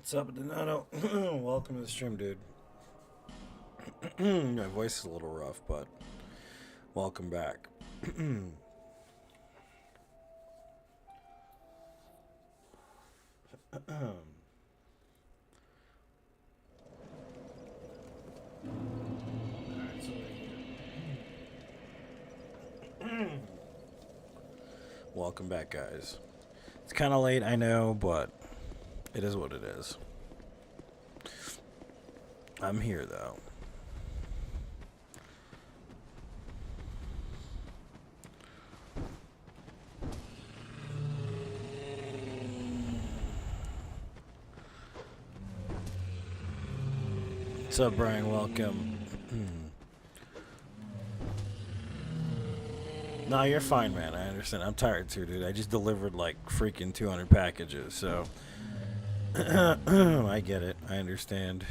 What's up, Donato? Welcome to the stream, dude. My voice is a little rough, but welcome back. Welcome back, guys. It's kind of late, I know, but it is what it is. I'm here, though. What's up, Brian? Welcome. No, you're fine, man. I understand. I'm tired, too, dude. I just delivered, like, freaking 200 packages, so... I get it. I understand.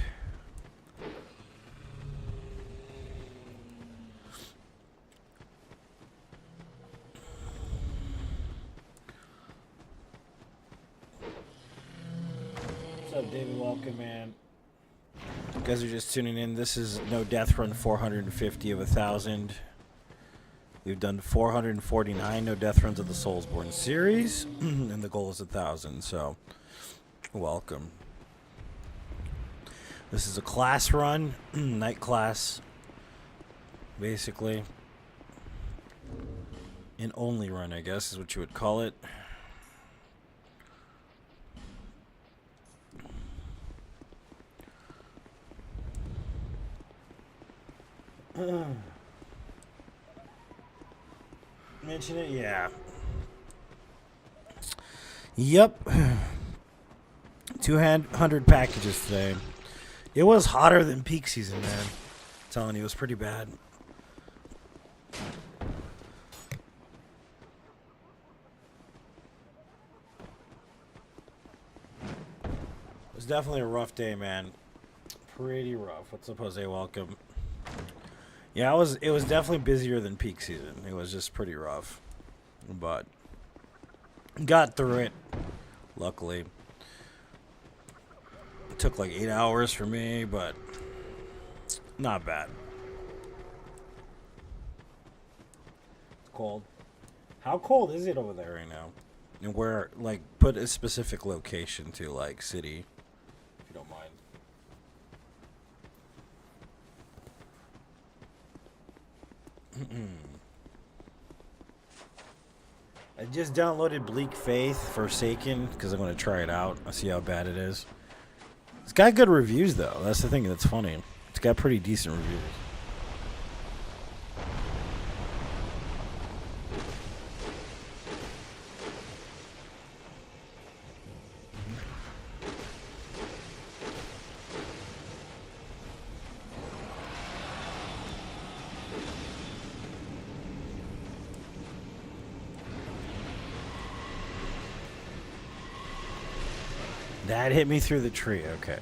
What's up, David? Welcome, man. You guys are just tuning in. This is No Death Run 450 of 1,000. We've done 449 No Death Runs of the Soulsborne series, and the goal is 1,000, so welcome. This is a class run, night class, basically. An only run, I guess, is what you would call it. Mention it? Yeah. Yep. 200 packages today. It was hotter than peak season, man. I'm telling you, it was pretty bad. It was definitely a rough day, man. Pretty rough. What's up, Jose? Welcome. Yeah, it was definitely busier than peak season. It was just pretty rough. But got through it, luckily. It took like 8 hours for me, but not bad. It's cold. How cold is it over there right now? And where, like, put a specific location to, like, city, if you don't mind. I just downloaded Bleak Faith Forsaken because I'm going to try it out. I'll see how bad it is. It's got good reviews, though. That's the thing that's funny. It's got pretty decent reviews. That hit me through the tree. Okay.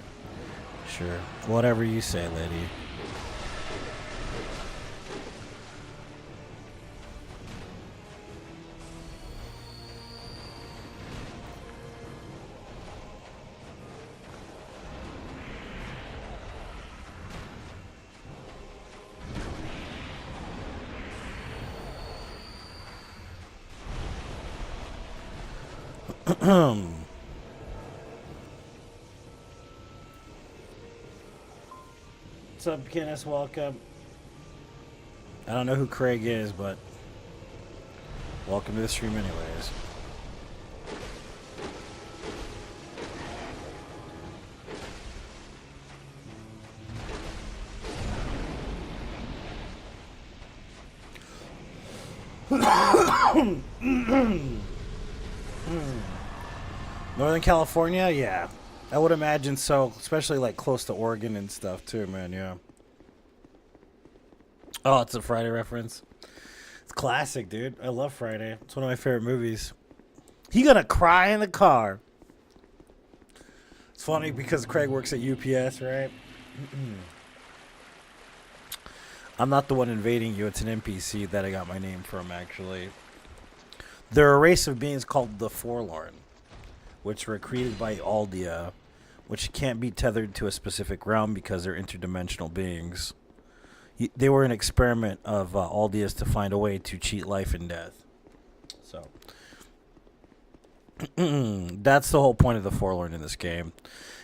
Sure. Whatever you say, lady. What's up, Kenneth? Welcome. I don't know who Craig is, but welcome to the stream anyways. Northern California? Yeah. I would imagine so, especially like close to Oregon and stuff too, man, yeah. Oh, it's a Friday reference. It's classic, dude. I love Friday. It's one of my favorite movies. He gonna cry in the car. It's funny because Craig works at UPS, right? I'm not the one invading you. It's an NPC that I got my name from, actually. They're a race of beings called the Forlorn, which were created by Aldia which can't be tethered to a specific realm because they're interdimensional beings. They were an experiment of Aldius to find a way to cheat life and death. So that's the whole point of the Forlorn in this game.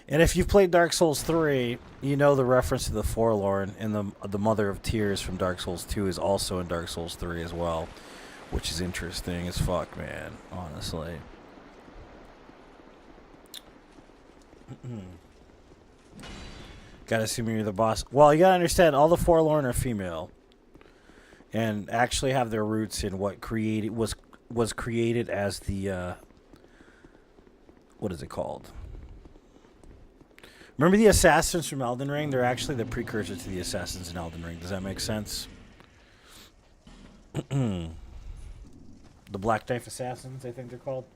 And if you've played Dark Souls 3, you know the reference to the Forlorn, and the Mother of Tears from Dark Souls 2 is also in Dark Souls 3 as well, which is interesting as fuck, man, honestly. Gotta assume you're the boss. Well, you gotta understand, all the Forlorn are female, and actually have their roots in what was created as the what is it called? Remember the assassins from Elden Ring? They're actually the precursor to the assassins in Elden Ring. Does that make sense? The Black Knife Assassins, I think they're called.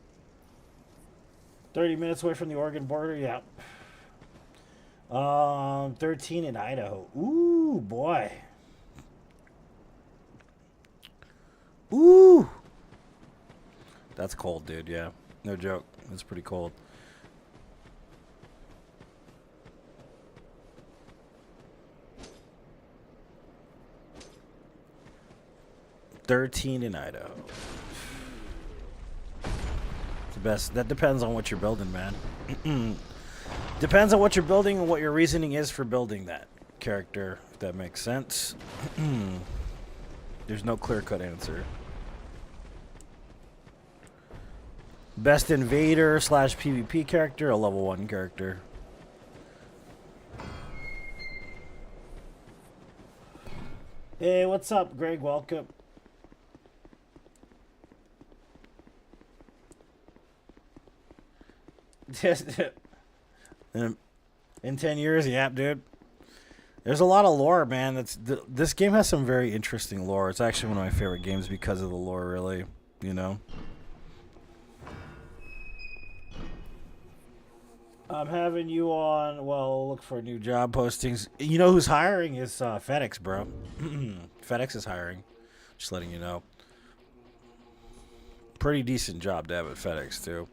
30 minutes away from the Oregon border, yeah. 13 in Idaho. Ooh, boy. Ooh. That's cold, dude, yeah. No joke. That's pretty cold. $13 in Idaho. It's the best. That depends on what you're building, man. Depends on what you're building and what your reasoning is for building that character, if that makes sense. There's no clear-cut answer. Best invader / PvP character, a level 1 character. Hey, what's up, Greg? Welcome. In 10 years, yeah, dude. There's a lot of lore, man. This game has some very interesting lore. It's actually one of my favorite games because of the lore, really. You know? I'm having you on, well, look for new job postings. You know who's hiring is FedEx, bro. FedEx is hiring. Just letting you know. Pretty decent job to have at FedEx, too.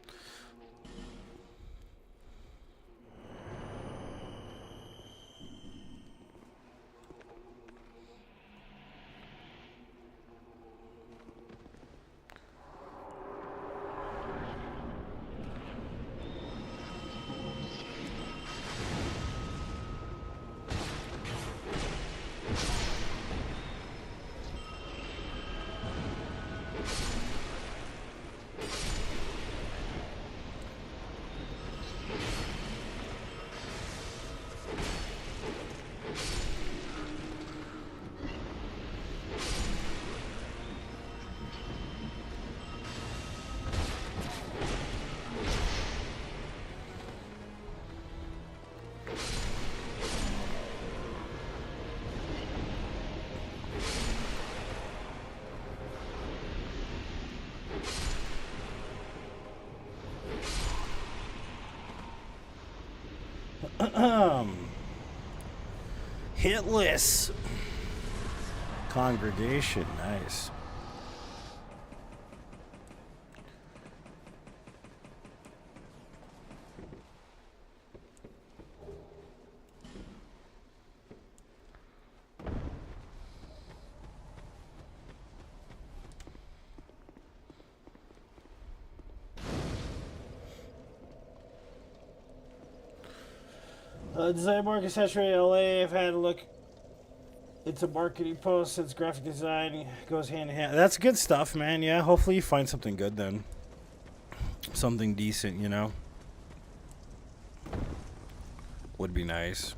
Hitless congregation, nice. Design market saturated LA. I've had a look into marketing posts since graphic design goes hand in hand. That's good stuff, man. Yeah, hopefully you find something good then. Something decent, you know. Would be nice.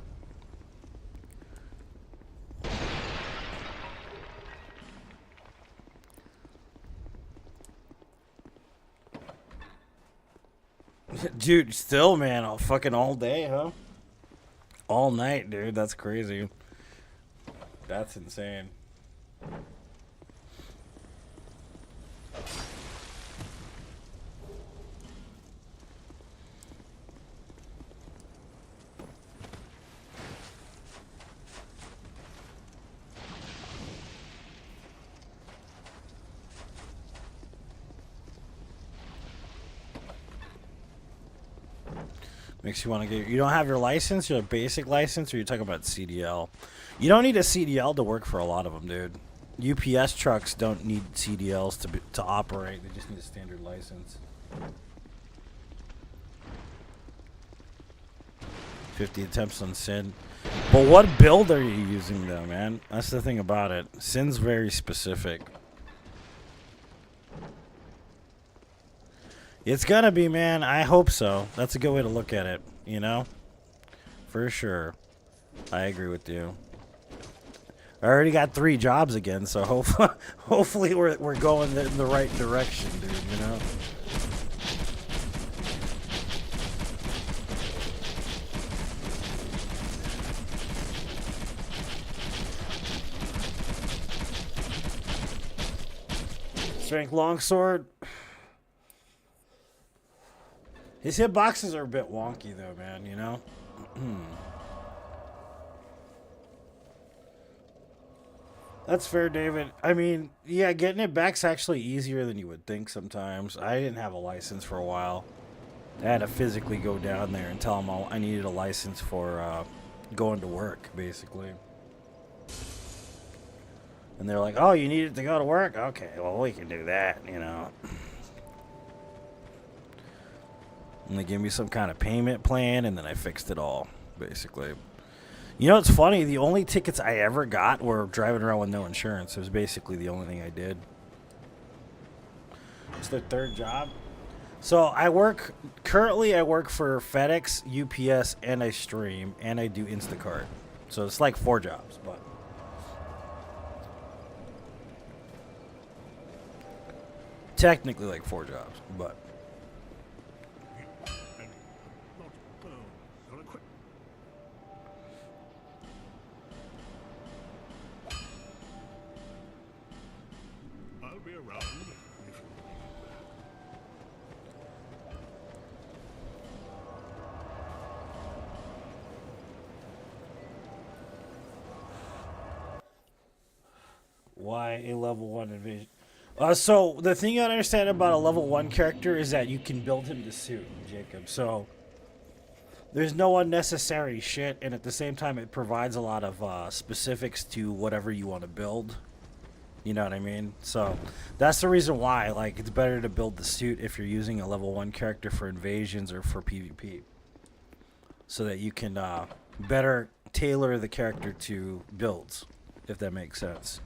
Dude, still, man, all day, huh? All night, dude. That's crazy. That's insane. Makes you want to get. You don't have your license, your basic license, or you're talking about CDL. You don't need a CDL to work for a lot of them, dude. UPS trucks don't need CDLs to operate. They just need a standard license. 50 attempts on Sin. But what build are you using, though, man? That's the thing about it. Sin's very specific. It's gonna be, man. I hope so. That's a good way to look at it, you know? For sure. I agree with you. I already got 3 jobs again, so hopefully we're going in the right direction, dude, you know? Strength longsword. His hitboxes are a bit wonky, though, man, you know? That's fair, David. I mean, yeah, getting it back's actually easier than you would think sometimes. I didn't have a license for a while. I had to physically go down there and tell them I needed a license for going to work, basically. And they're like, oh, you need it to go to work? Okay, well, we can do that, you know. And they gave me some kind of payment plan, and then I fixed it all, basically. You know, it's funny. The only tickets I ever got were driving around with no insurance. It was basically the only thing I did. It's their 3rd job. So currently I work for FedEx, UPS, and I stream, and I do Instacart. So it's like 4 jobs, but. Technically like 4 jobs, but. Why a level 1 invasion? So the thing you understand about a level 1 character is that you can build him to suit, Jacob. So there's no unnecessary shit, and at the same time it provides a lot of specifics to whatever you want to build. You know what I mean? So that's the reason why, like, it's better to build the suit if you're using a level 1 character for invasions or for PvP. So that you can better tailor the character to builds, if that makes sense.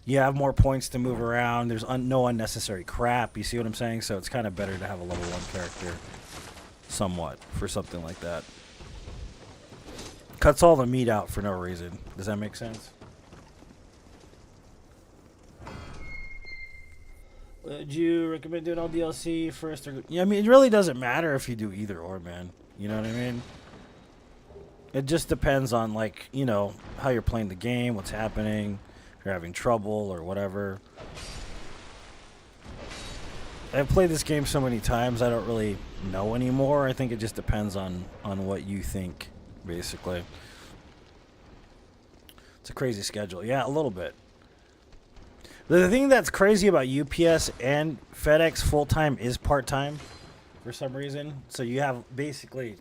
You have more points to move around. There's no unnecessary crap. You see what I'm saying? So it's kind of better to have a level 1 character, somewhat, for something like that. Cuts all the meat out for no reason. Does that make sense? Would you recommend doing all DLC first? Or, yeah, I mean, it really doesn't matter if you do either or, man. You know what I mean? It just depends on, like, you know, how you're playing the game, what's happening. If you're having trouble or whatever. I've played this game so many times I don't really know anymore. I think it just depends on what you think, basically. It's a crazy schedule. Yeah, a little bit. The thing that's crazy about UPS and FedEx full-time is part-time for some reason. So you have basically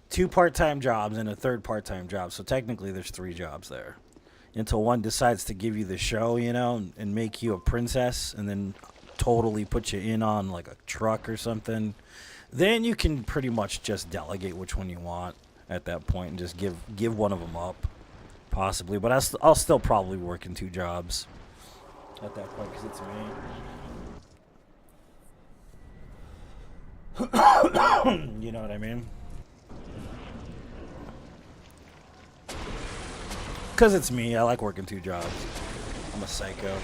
2 part-time jobs and a 3rd part-time job. So technically there's 3 jobs there. Until one decides to give you the show, you know, and make you a princess and then totally put you in on like a truck or something. Then you can pretty much just delegate which one you want at that point and just give one of them up, possibly. But I'll still probably work in 2 jobs at that point because it's me. You know what I mean? Because it's me. I like working 2 jobs. I'm a psycho.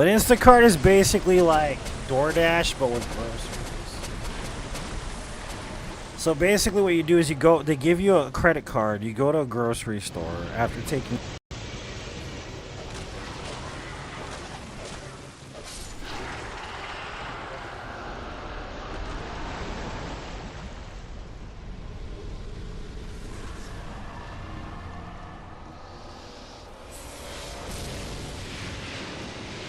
But Instacart is basically like DoorDash, but with groceries. So basically what you do is they give you a credit card, you go to a grocery store after taking...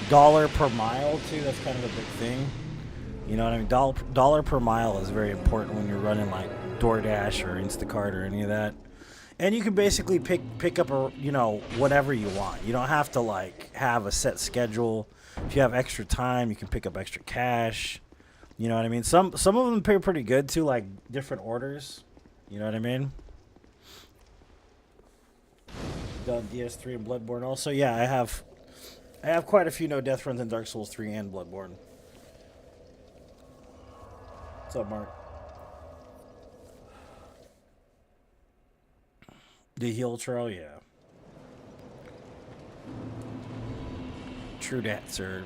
dollar per mile too, that's kind of a big thing. You know what I mean? Dollar per mile is very important when you're running like DoorDash or Instacart or any of that. And you can basically pick up whatever you want. You don't have to like have a set schedule. If you have extra time, you can pick up extra cash. You know what I mean? Some of them pay pretty good too, like different orders. You know what I mean? Done DS3 and Bloodborne also. Yeah, I have quite a few no death runs in Dark Souls 3 and Bloodborne. What's up, Mark? The heal trail, yeah. True that, sir.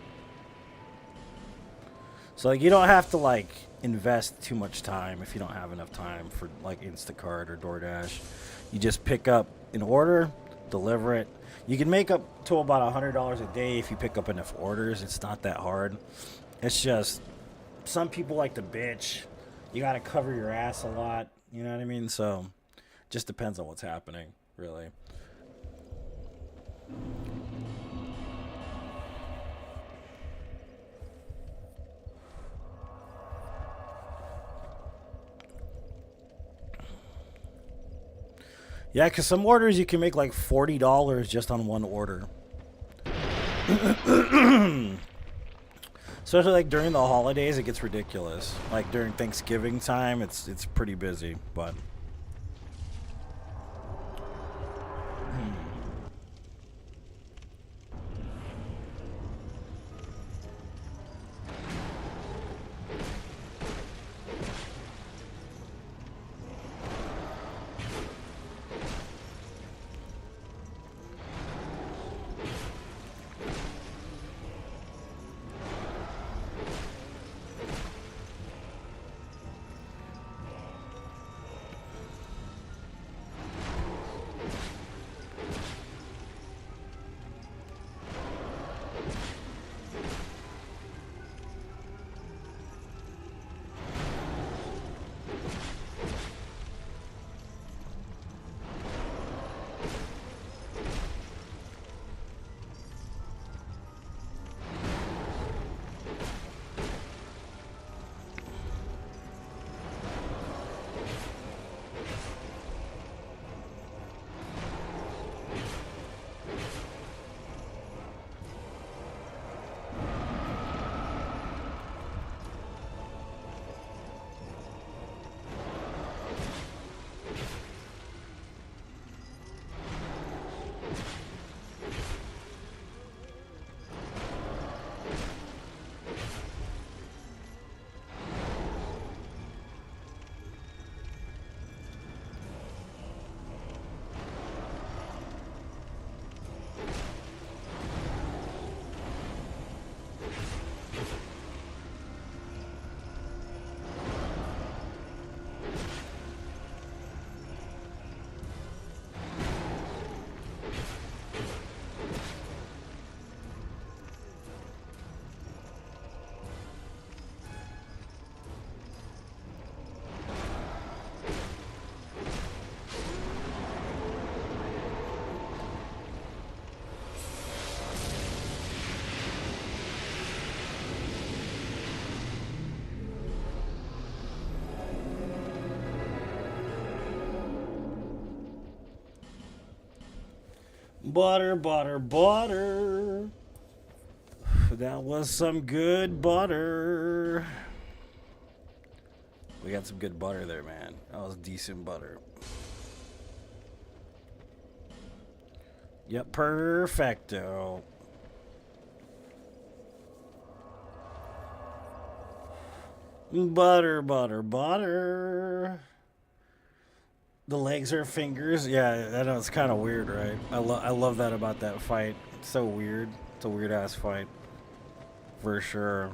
So like you don't have to like invest too much time if you don't have enough time for like Instacart or DoorDash. You just pick up an order, deliver it. You can make up to about $100 a day if you pick up enough orders. It's not that hard. It's just some people like to bitch. You got to cover your ass a lot. You know what I mean? So just depends on what's happening, really. Yeah, because some orders you can make like $40 just on one order. Especially like during the holidays, it gets ridiculous. Like during Thanksgiving time, it's pretty busy, but... Butter, butter, butter. That was some good butter. We got some good butter there, man. That was decent butter. Yep, perfecto. Butter, butter, butter. The legs are fingers. Yeah, I know it's kind of weird, right? I love that about that fight. It's so weird. It's a weird ass fight. For sure.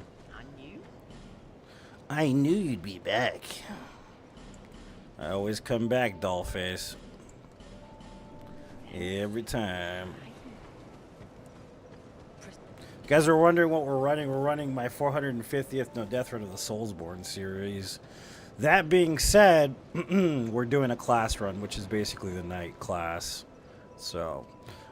I knew you'd be back. I always come back, dollface. Every time. You guys are wondering what we're running my 450th No Death Run of the Soulsborne series. That being said, we're doing a class run, which is basically the night class. So,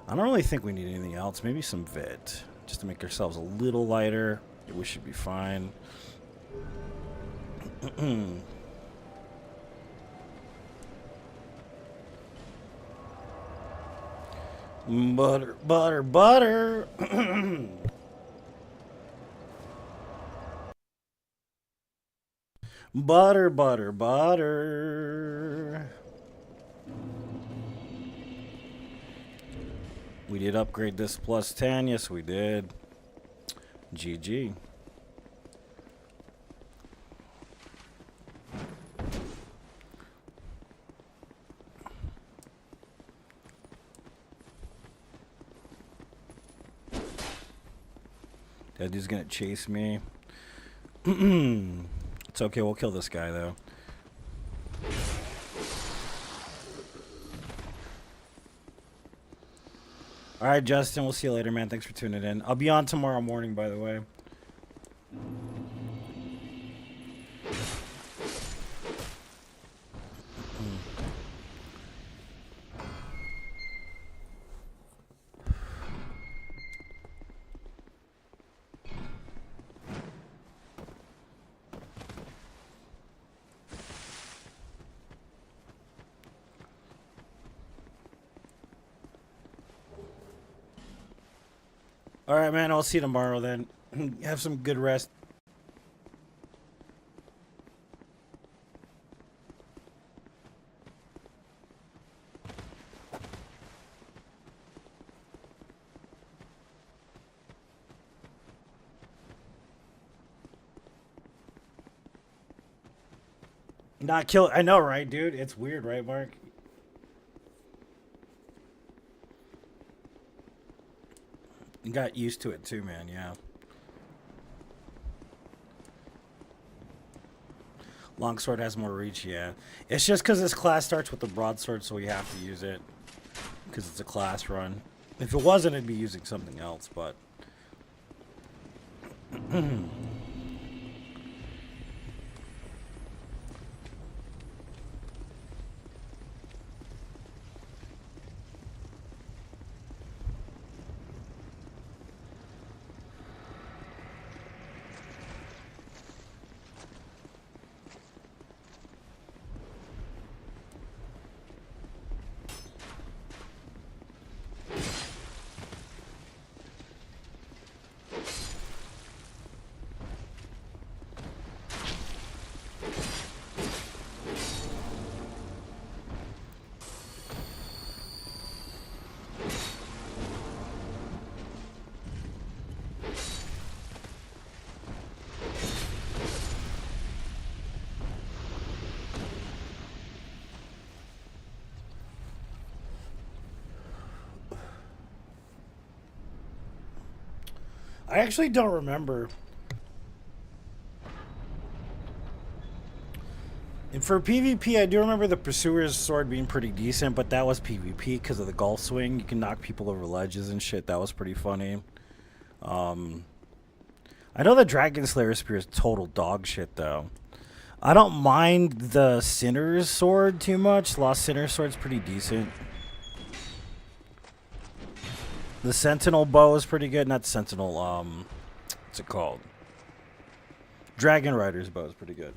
I don't really think we need anything else. Maybe some vit, just to make ourselves a little lighter. We should be fine. Butter, butter, butter. Butter, butter, butter. We did upgrade this plus 10. Yes, we did. GG. That dude's gonna chase me. It's okay, we'll kill this guy though. Alright, Justin, we'll see you later, man. Thanks for tuning in. I'll be on tomorrow morning, by the way. Alright, man, I'll see you tomorrow then. Have some good rest. Not kill. I know, right, dude? It's weird, right, Mark? You got used to it too, man, yeah. Longsword has more reach, yeah. It's just because this class starts with the broadsword, so we have to use it. Because it's a class run. If it wasn't, it'd be using something else, but... I actually don't remember. And for PvP, I do remember the Pursuer's Sword being pretty decent, but that was PvP because of the golf swing. You can knock people over ledges and shit. That was pretty funny. I know the Dragon Slayer Spear is total dog shit, though. I don't mind the Sinner's Sword too much. Lost Sinner's Sword's pretty decent. The Sentinel Bow is pretty good. Not Sentinel, what's it called? Dragon Rider's Bow is pretty good.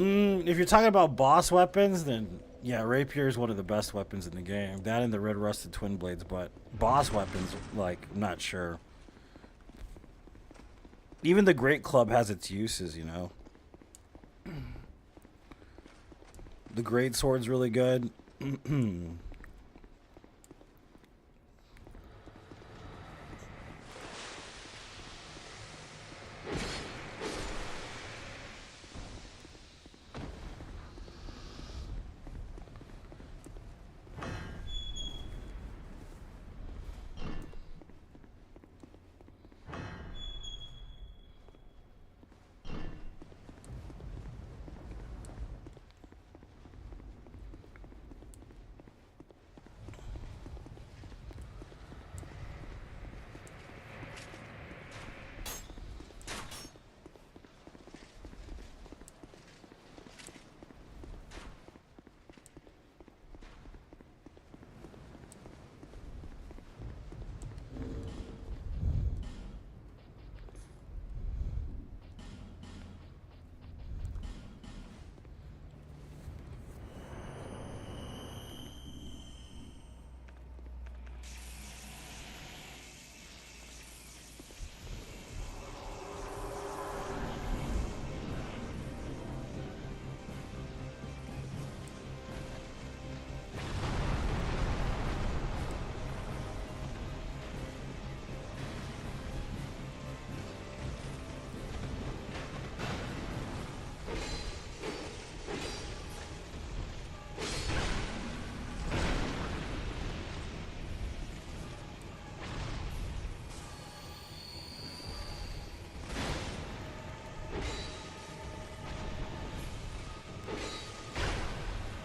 If you're talking about boss weapons, then Yeah, rapier is one of the best weapons in the game. That and the red rusted twin blades, but boss weapons, like, I'm not sure. Even the great club has its uses, you know. The great sword's really good.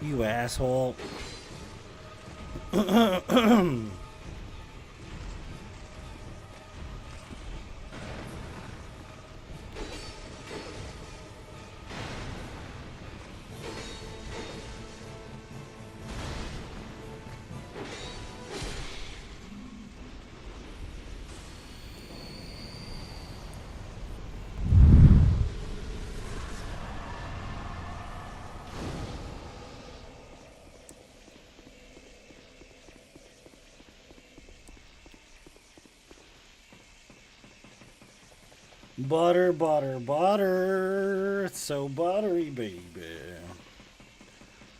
You asshole. Butter, butter, butter. It's so buttery, baby.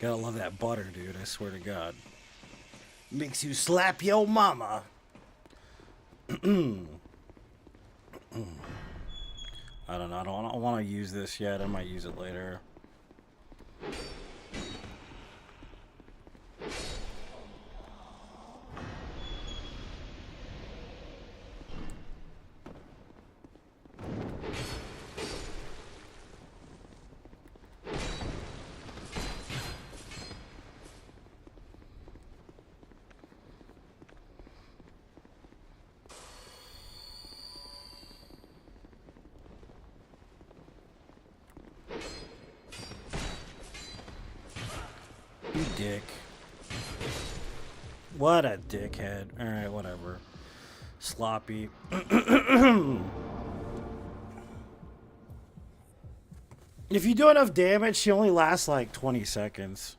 Gotta love that butter, dude. I swear to God. Makes you slap your mama. I don't know. I don't want to use this yet. I might use it later. You dick. What a dickhead. Alright, whatever. Sloppy. If you do enough damage, she only lasts like 20 seconds.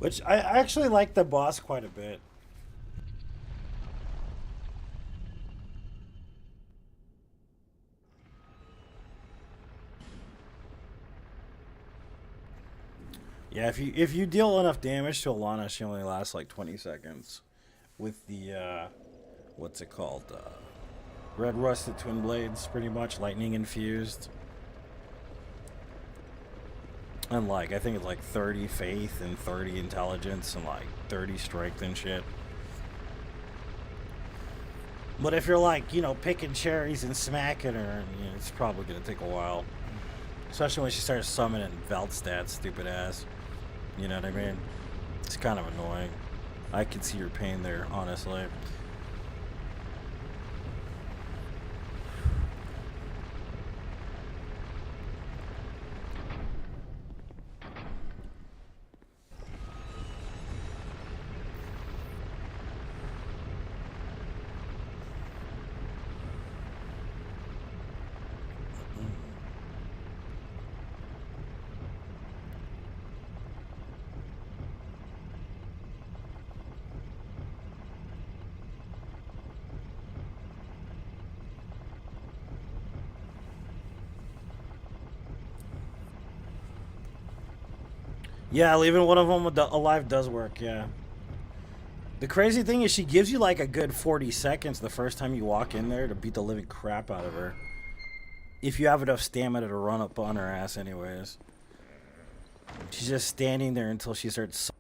Which, I actually like the boss quite a bit. Yeah, if you deal enough damage to Alana, she only lasts like 20 seconds. With the, what's it called? Red Rusted Twin Blades, pretty much. Lightning infused. And like, I think it's like 30 faith and 30 intelligence and like 30 strength and shit. But if you're like, you know, picking cherries and smacking her, you know, it's probably going to take a while. Especially when she starts summoning Veldstat, stupid ass. You know what I mean? It's kind of annoying. I can see your pain there, honestly. Yeah, leaving one of them alive does work, yeah. The crazy thing is she gives you like a good 40 seconds the first time you walk in there to beat the living crap out of her. If you have enough stamina to run up on her ass anyways. She's just standing there until she starts...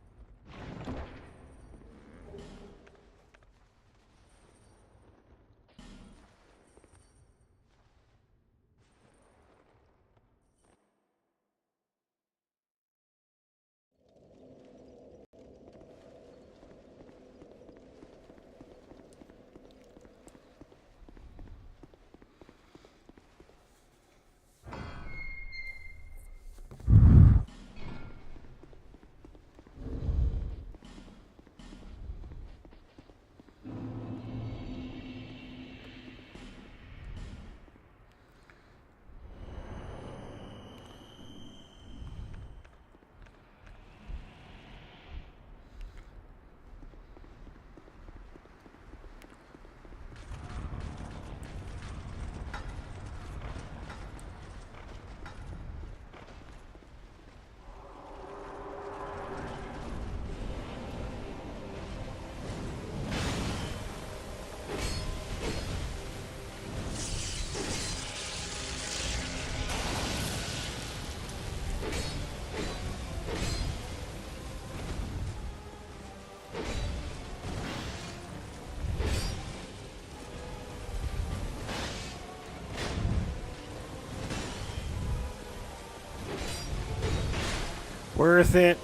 Worth it.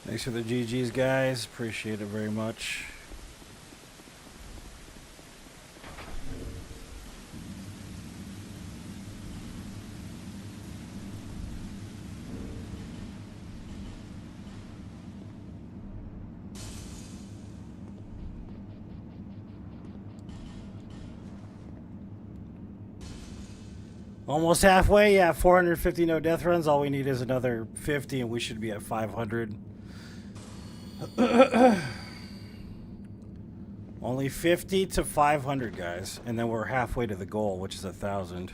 Thanks for the GGs, guys. Appreciate it very much. Almost halfway, yeah, 450 no death runs. All we need is another 50 and we should be at 500. Only 50 to 500, guys, and then we're halfway to the goal, which is 1,000.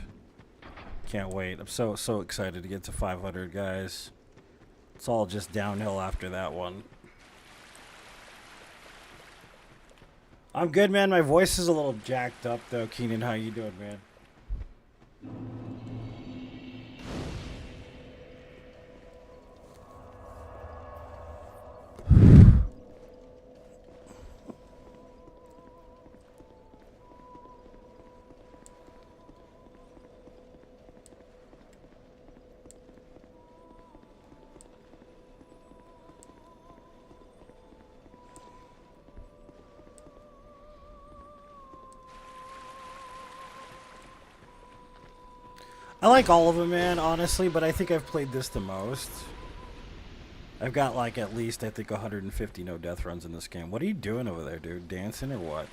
Can't wait. I'm so excited to get to 500, guys. It's all just downhill after that one. I'm good, man. My voice is a little jacked up, though. Keenan, how you doing, man? I like all of them, man, honestly, but I think I've played this the most. I've got, like, at least, I think, 150 no death runs in this game. What are you doing over there, dude? Dancing or what?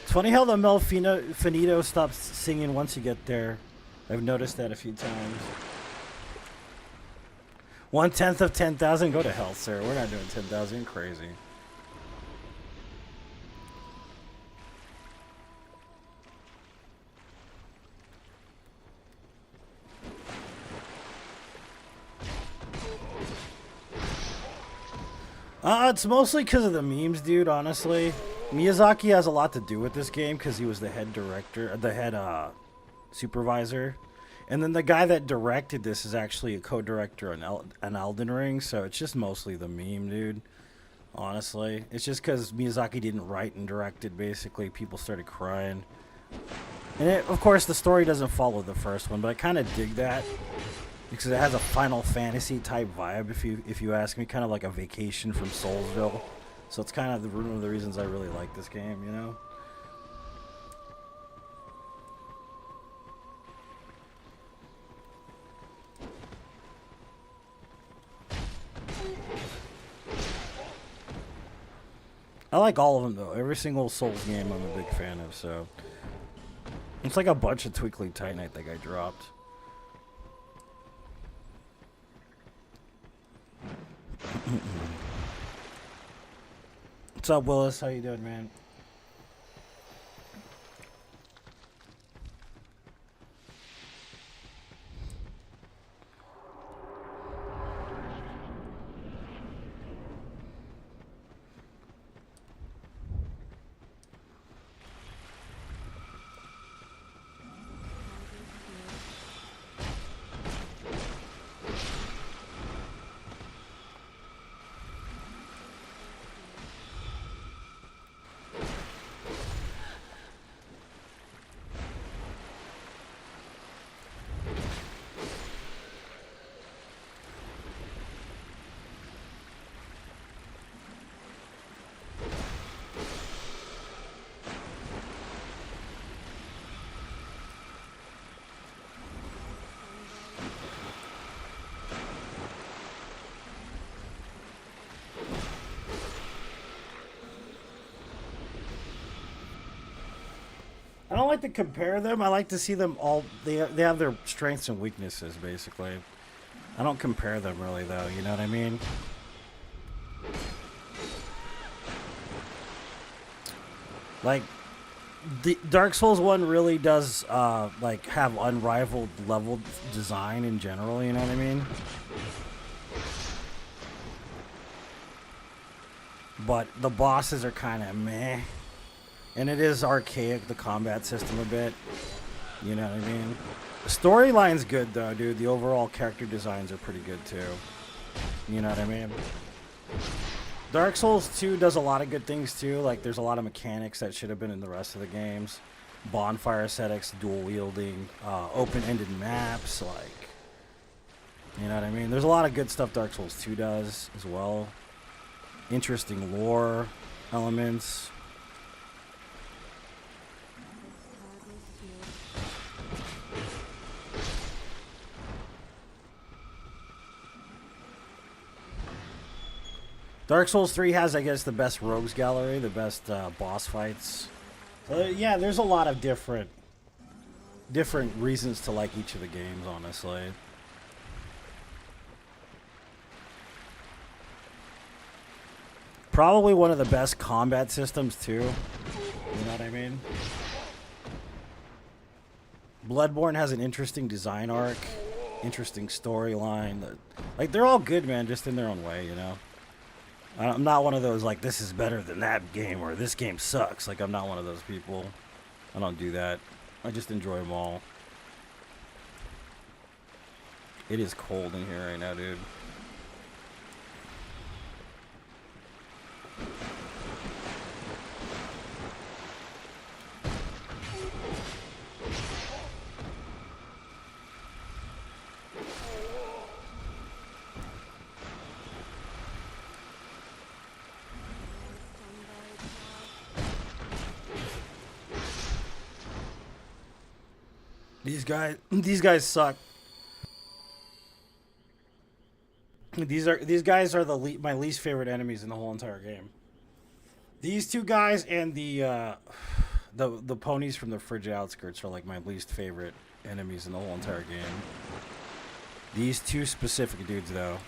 Funny how the Mel Finito stops singing once you get there. I've noticed that a few times. 1/10 of 10,000? Go to hell, sir. We're not doing 10,000. Crazy. It's mostly because of the memes, dude, honestly. Miyazaki has a lot to do with this game because he was the head director, the head supervisor. And then the guy that directed this is actually a co-director on Elden Ring, so it's just mostly the meme, dude. Honestly, it's just because Miyazaki didn't write and direct it. Basically, people started crying, and of course, the story doesn't follow the first one. But I kind of dig that because it has a Final Fantasy type vibe. If you ask me, kind of like a vacation from Soulsville. So it's kind of one of the reasons I really like this game. You know. I like all of them though. Every single Souls game I'm a big fan of. So it's like a bunch of Twinkling Titan I think I dropped. What's up, Willis? How you doing, man? I don't like to compare them. I like to see them all. They have their strengths and weaknesses, basically. I don't compare them really, though. You know what I mean? Like, the Dark Souls 1 really does like have unrivaled level design in general. You know what I mean? But the bosses are kind of meh. And it is archaic, the combat system a bit. You know what I mean? The storyline's good, though, dude. The overall character designs are pretty good, too. You know what I mean? Dark Souls 2 does a lot of good things, too. Like, there's a lot of mechanics that should have been in the rest of the games. Bonfire settings, dual wielding, open-ended maps, like... You know what I mean? There's a lot of good stuff Dark Souls 2 does, as well. Interesting lore elements. Dark Souls 3 has, I guess, the best rogues gallery, the best boss fights. Yeah, there's a lot of different reasons to like each of the games, honestly. Probably one of the best combat systems, too. You know what I mean? Bloodborne has an interesting design arc, interesting storyline. Like, they're all good, man, just in their own way, you know? I'm not one of those, like, this is better than that game, or this game sucks. Like, I'm not one of those people. I don't do that. I just enjoy them all. It is cold in here right now, dude. These guys suck. These guys are my least favorite enemies in the whole entire game. These two guys and the ponies from the Frigid Outskirts are like my least favorite enemies in the whole entire game. These two specific dudes, though.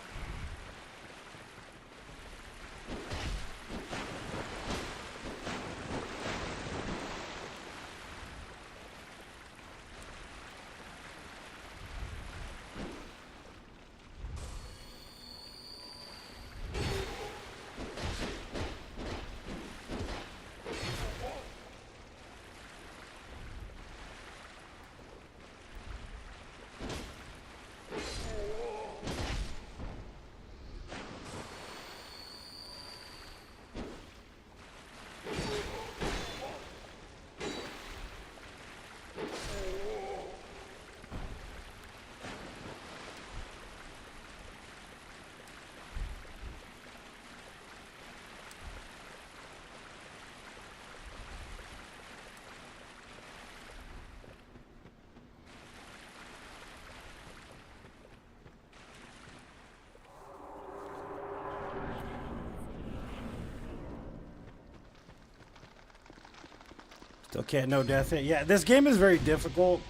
Okay, no death hit. Yeah, this game is very difficult,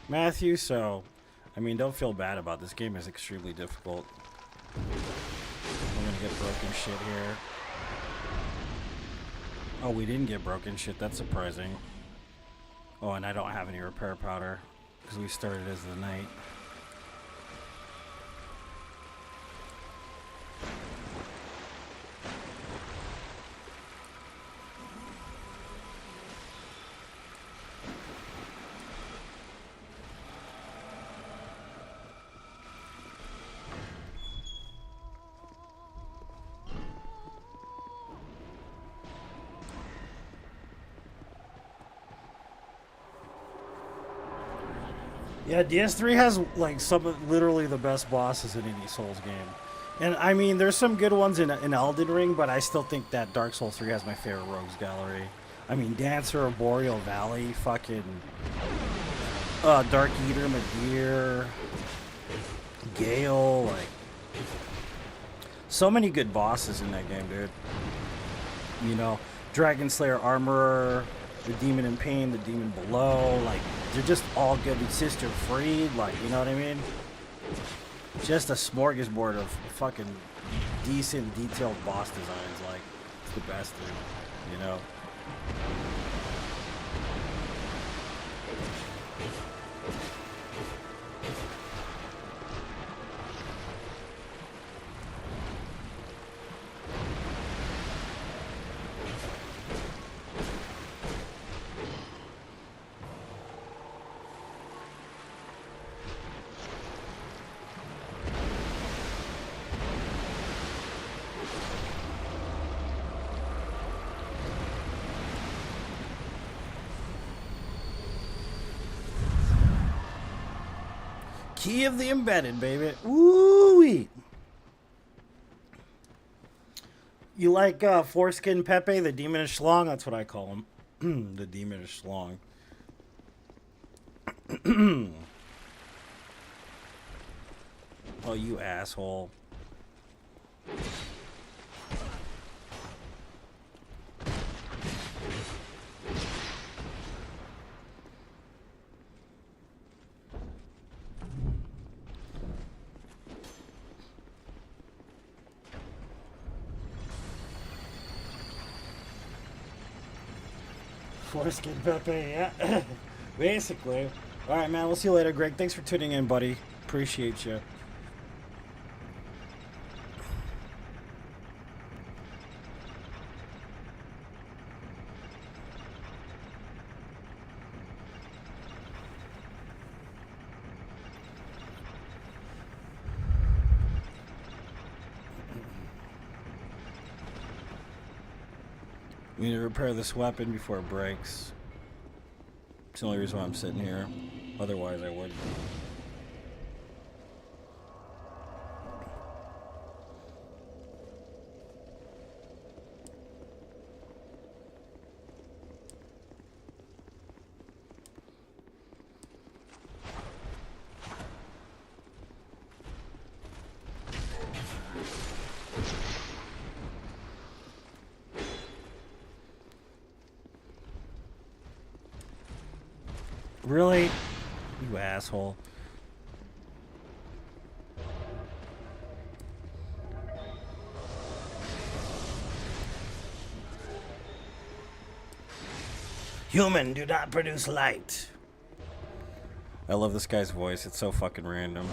Matthew, so, I mean, don't feel bad about this. Game is extremely difficult. I'm gonna get broken shit here. Oh, we didn't get broken shit. That's surprising. Oh, and I don't have any repair powder because we started as the knight. Yeah, DS3 has like some of literally the best bosses in any Souls game. And I mean, there's some good ones in Elden Ring, but I still think that Dark Souls 3 has my favorite rogues gallery. I mean, Dancer of Boreal Valley, fucking Dark Eater, Madeir, Gale, like so many good bosses in that game, dude. You know, Dragon Slayer Armorer, the Demon in Pain, the Demon Below, like they're just all good. And Sister Freed, like, you know what I mean? Just a smorgasbord of fucking decent, detailed boss designs. Like, it's the best thing, you know? Key of the Embedded, baby. Woo-wee. You like Foreskin Pepe, the demonish schlong? That's what I call him. The demonish schlong. Oh, you asshole. Foreskin Pepe, yeah. Basically. Alright, man, we'll see you later, Greg. Thanks for tuning in, buddy. Appreciate you. We need to repair this weapon before it breaks. It's the only reason why I'm sitting here. Otherwise, I wouldn't. Really? You asshole. Human, do not produce light. I love this guy's voice. It's so fucking random.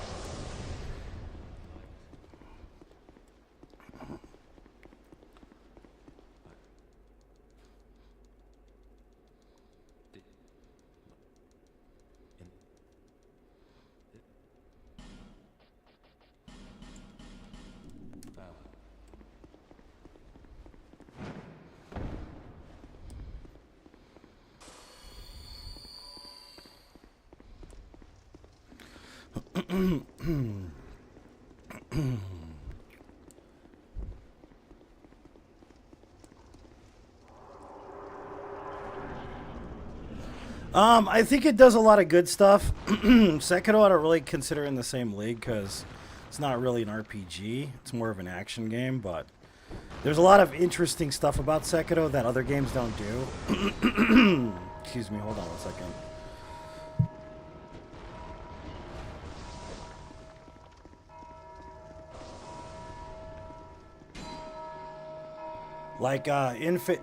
I think it does a lot of good stuff. Sekiro I don't really consider in the same league because it's not really an RPG. It's more of an action game, but there's a lot of interesting stuff about Sekiro that other games don't do. Excuse me, hold on 1 second. Like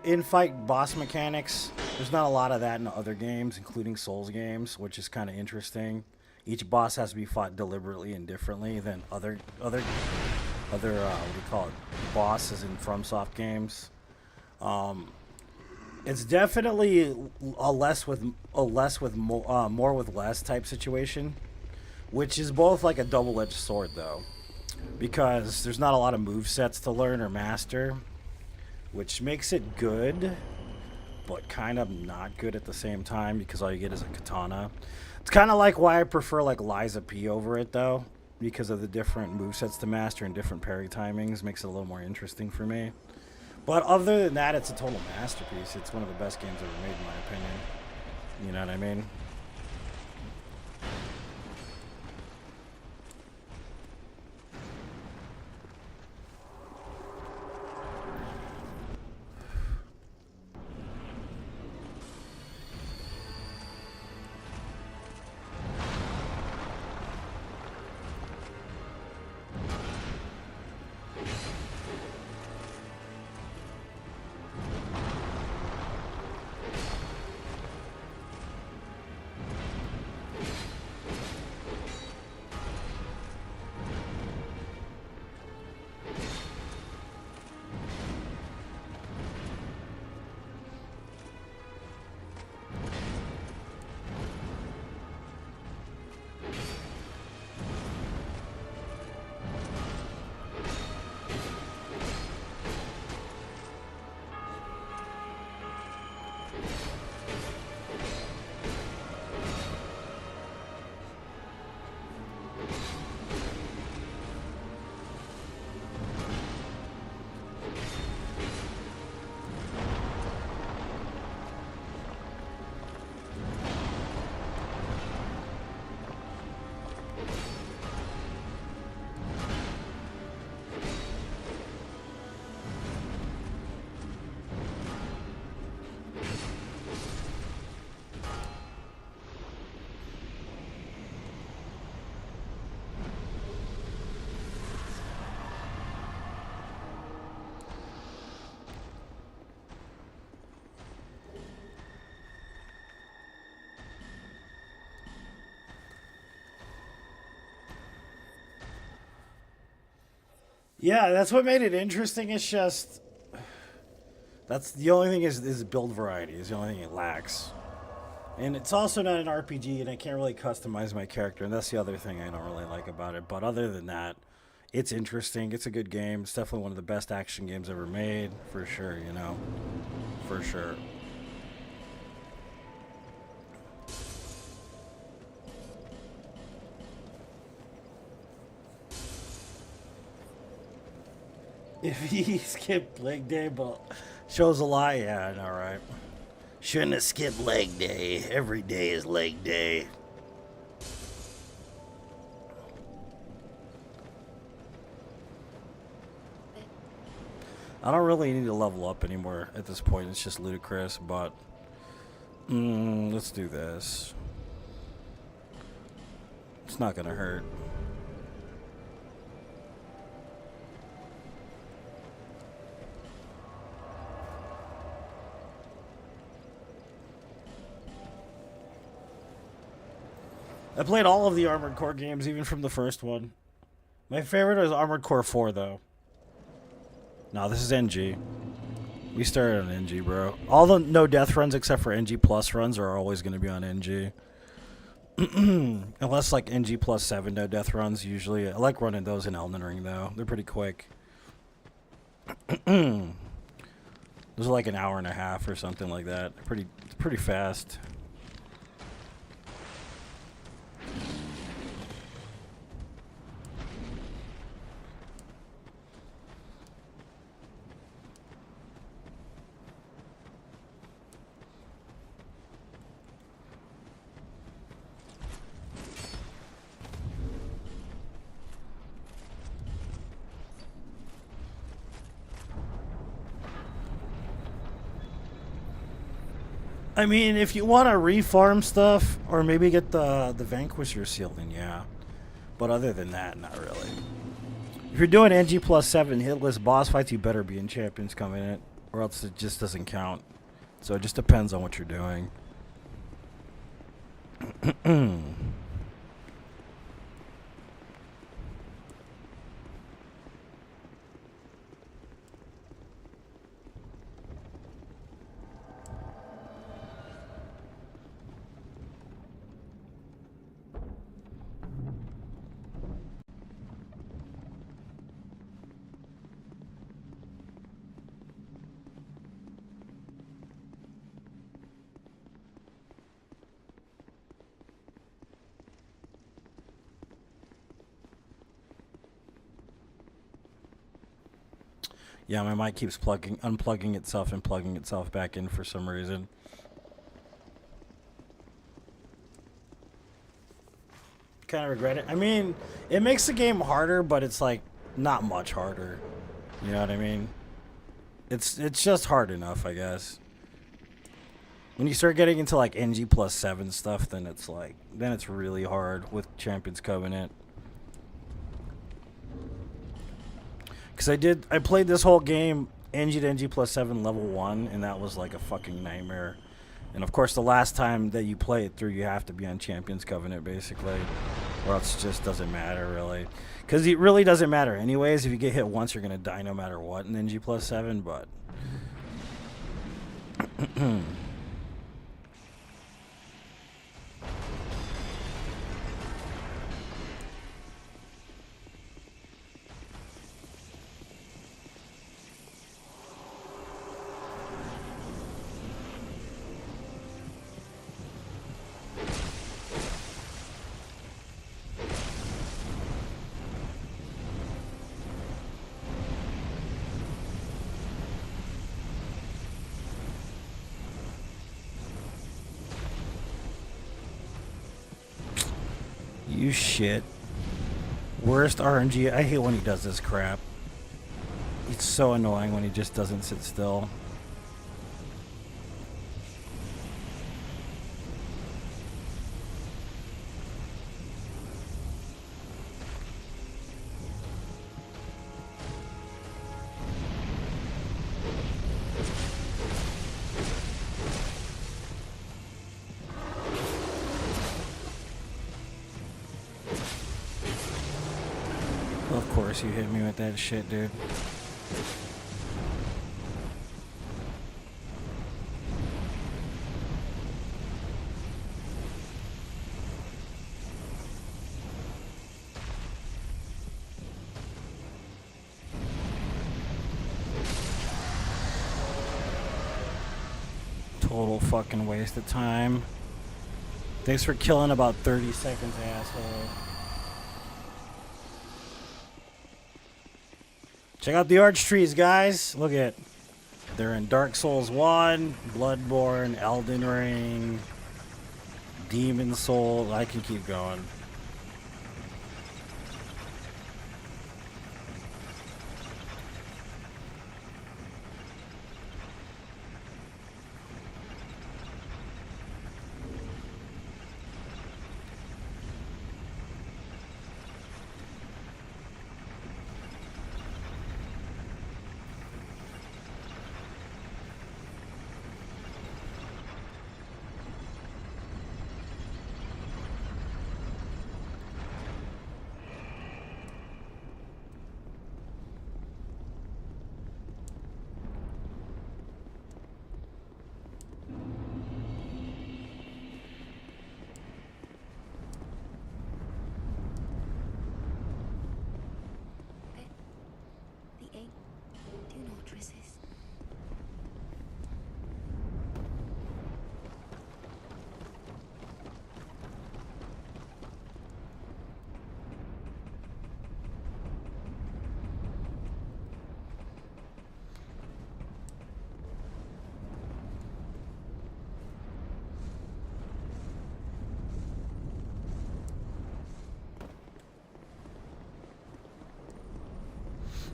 in-fight boss mechanics, there's not a lot of that in other games, including Souls games, which is kind of interesting. Each boss has to be fought deliberately and differently than other what do you call it, bosses in FromSoft games. It's definitely a more with less type situation, which is both like a double-edged sword though, because there's not a lot of move sets to learn or master, which makes it good, but kind of not good at the same time because all you get is a katana. It's kind of like why I prefer like Liza P over it though, because of the different movesets to master and different parry timings. Makes it a little more interesting for me. But other than that, it's a total masterpiece. It's one of the best games ever made, in my opinion. You know what I mean? Yeah, that's what made it interesting. It's just that's the only thing is build variety is the only thing it lacks. And it's also not an RPG, and I can't really customize my character, and that's the other thing I don't really like about it. But other than that, it's interesting. It's a good game. It's definitely one of the best action games ever made, for sure. You know, for sure. If he skipped leg day, but shows a lot. Yeah, I know, right? Shouldn't have skipped leg day. Every day is leg day. I don't really need to level up anymore at this point. It's just ludicrous, but let's do this. It's not gonna hurt. I played all of the Armored Core games, even from the first one. My favorite was Armored Core 4, though. No, this is NG. We started on NG, bro. All the no death runs except for NG plus runs are always going to be on NG. Unless like NG plus 7 no death runs, usually. I like running those in Elden Ring, though. They're pretty quick. Those are like an hour and a half or something like that. Pretty fast. I mean, if you want to refarm stuff, or maybe get the Vanquisher seal, then yeah. But other than that, not really. If you're doing NG plus 7 hitless boss fights, you better be in Champions Covenant, or else it just doesn't count. So it just depends on what you're doing. Yeah, my mic keeps unplugging itself and plugging itself back in for some reason. Kind of regret it. I mean, it makes the game harder, but it's like not much harder. You know what I mean? It's just hard enough, I guess. When you start getting into like NG plus 7 stuff, then it's really hard with Champions Covenant. Because I played this whole game NG to NG plus 7 level 1, and that was like a fucking nightmare. And of course, the last time that you play it through, you have to be on Champions Covenant, basically. Or else it just doesn't matter, really. Because it really doesn't matter anyways. If you get hit once, you're going to die no matter what in NG plus 7, but... You shit. Worst RNG. I hate when he does this crap. It's so annoying when he just doesn't sit still. Of course you hit me with that shit, dude. Total fucking waste of time. Thanks for killing about 30 seconds, asshole. Check out the arch trees, guys. Look at, they're in Dark Souls 1, Bloodborne, Elden Ring, Demon Soul. I can keep going.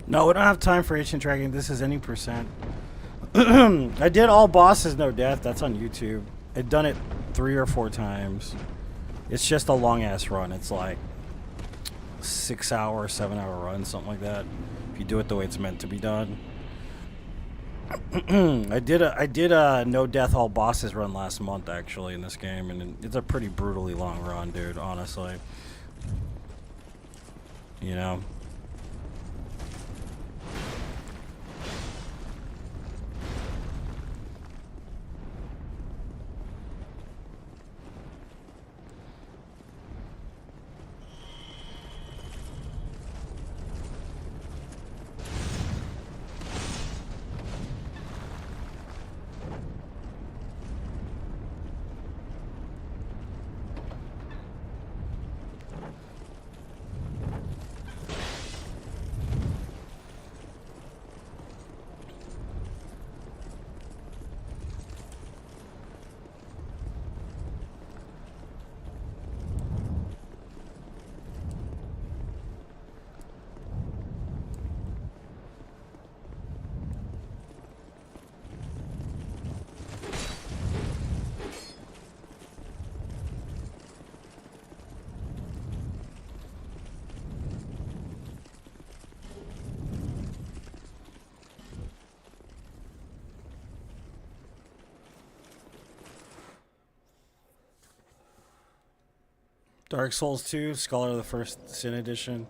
No, we don't have time for ancient dragon. This is any percent. I did all bosses no death. That's on YouTube. I've done it 3 or 4 times. It's just a long ass run. It's like 6 hour, 7 hour run, something like that. If you do it the way it's meant to be done. I did a no death all bosses run last month actually in this game, and it's a pretty brutally long run, dude. Honestly, you know. Dark Souls 2, Scholar of the First Sin Edition.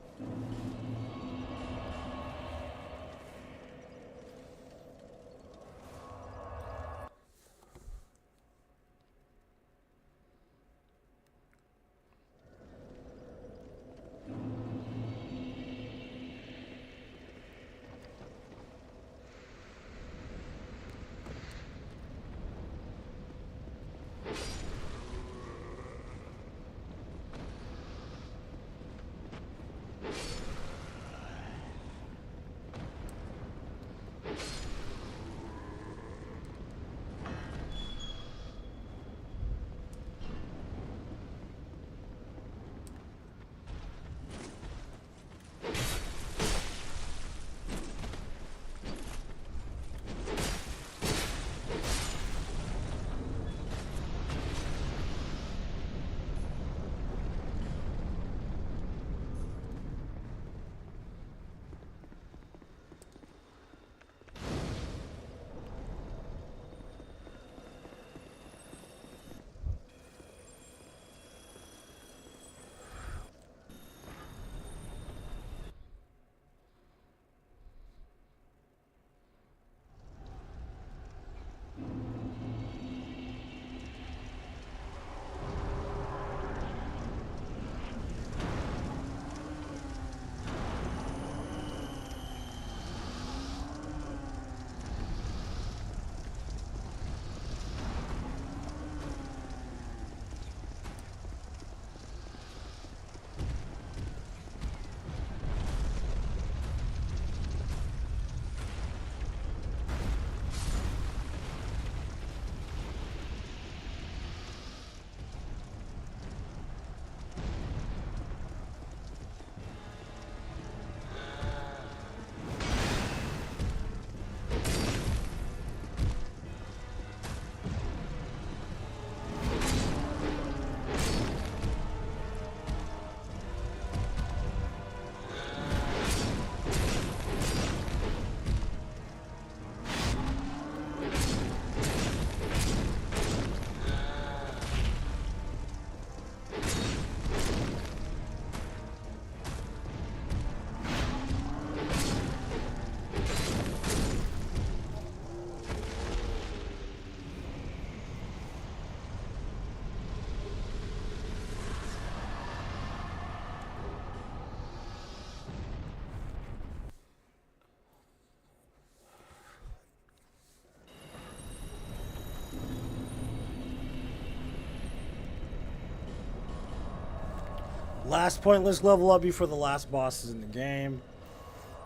Last pointless level up before the last bosses in the game.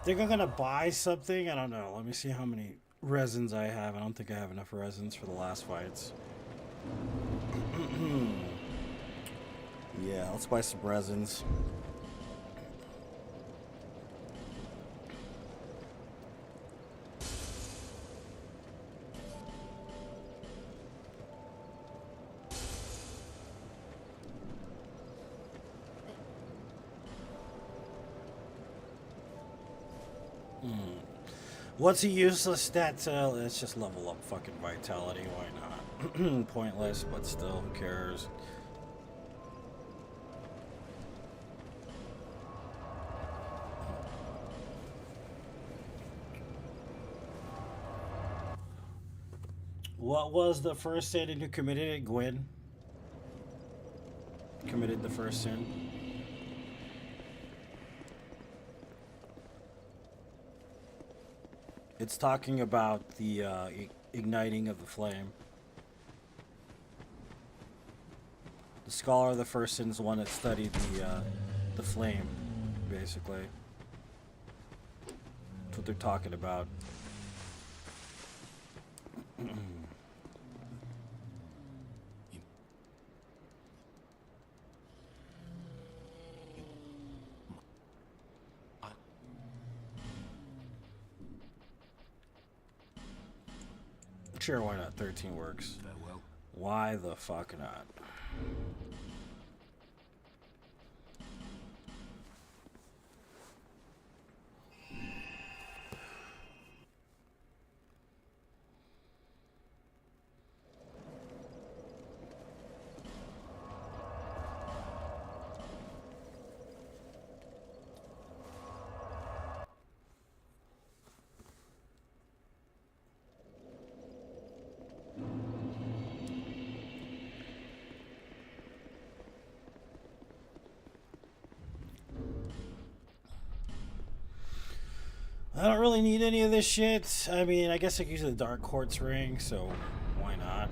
Think I'm gonna buy something? I don't know. Let me see how many resins I have. I don't think I have enough resins for the last fights. Yeah, let's buy some resins. What's a useless stat to let's just level up fucking vitality, why not? Pointless, but still, who cares? What was the first sin who committed it? Gwen committed the first sin. It's talking about the igniting of the flame. The scholar of the first sin is the one that studied the flame, basically. That's what they're talking about. Sure, why not? 13 works. Farewell. Why the fuck not? I don't really need any of this shit. I mean, I guess I could use the Dark Quartz ring, so why not?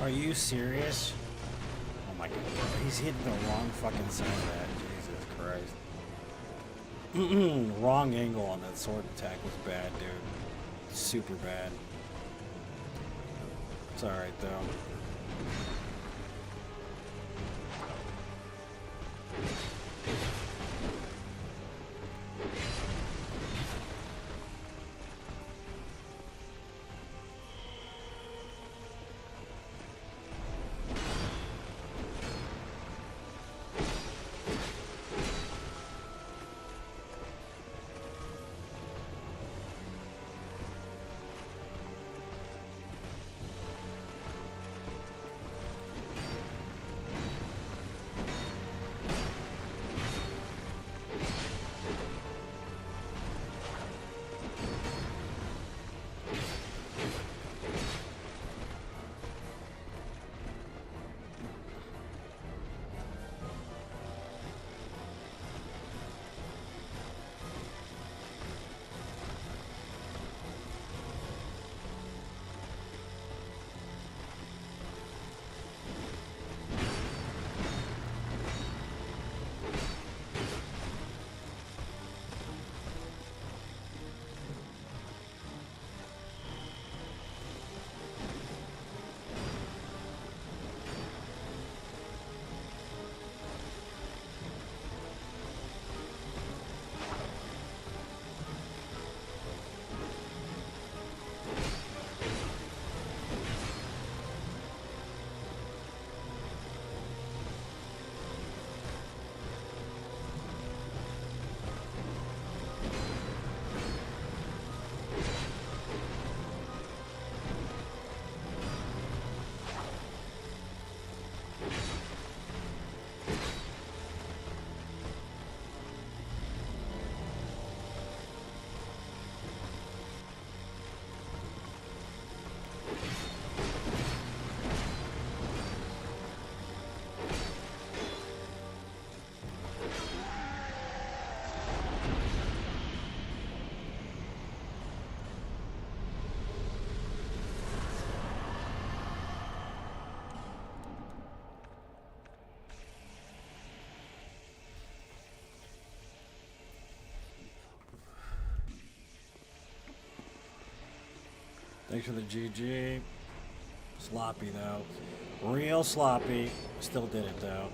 Are you serious? Oh my god, he's hitting the wrong fucking side of that. Jesus Christ. Wrong angle on that sword attack was bad, dude. Super bad. It's alright though. Thanks for the GG. Sloppy, though. Real sloppy. Still did it, though.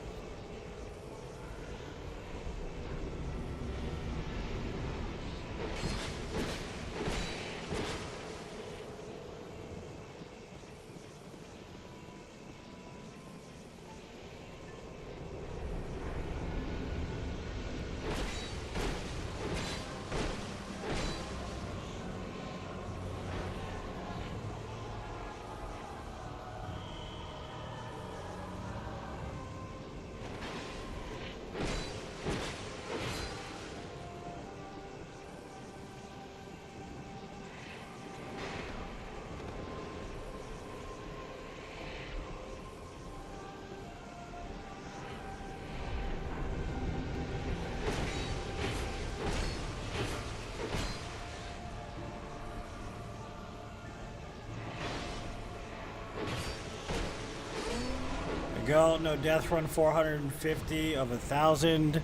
Go, no death run 450 of 1,000.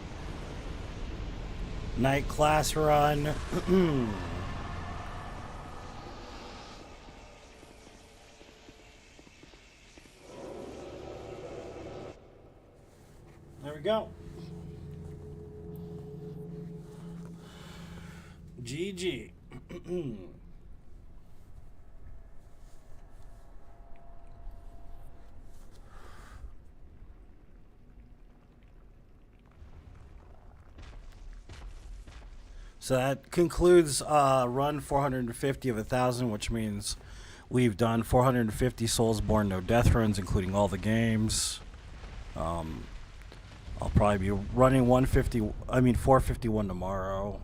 Night class run. There we go. GG. So that concludes run 450 of 1,000, which means we've done 450 Soulsborne no death runs, including all the games. I'll probably be running 451 tomorrow.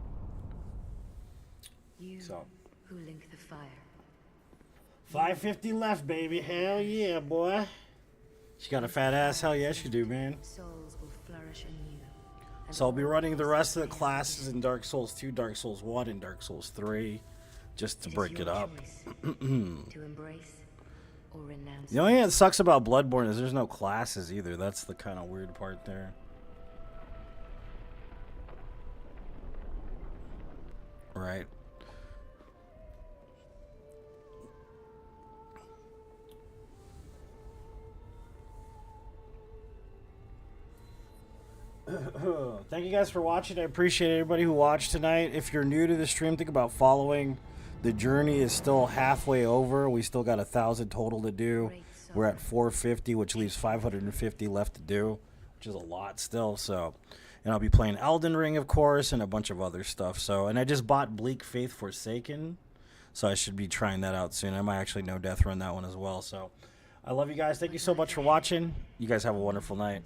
You who link the fire. 550 left, baby. Hell yeah, boy. She got a fat ass. Hell yes, you do, man. Souls will flourish anew. So I'll be running the rest of the classes in Dark Souls 2, Dark Souls 1, and Dark Souls 3, just to break it up. To embrace or renounce. The only thing that sucks about Bloodborne is there's no classes either. That's the kind of weird part there. Right. Thank you guys for watching. I appreciate everybody who watched tonight. If you're new to the stream, think about following. The journey is still halfway over. We still got 1,000 total to do. We're at 450, which leaves 550 left to do, which is a lot still. So, and I'll be playing Elden Ring, of course, and a bunch of other stuff. So, and I just bought Bleak Faith Forsaken, so I should be trying that out soon. I might actually no death run that one as well. So, I love you guys. Thank you so much for watching. You guys have a wonderful night.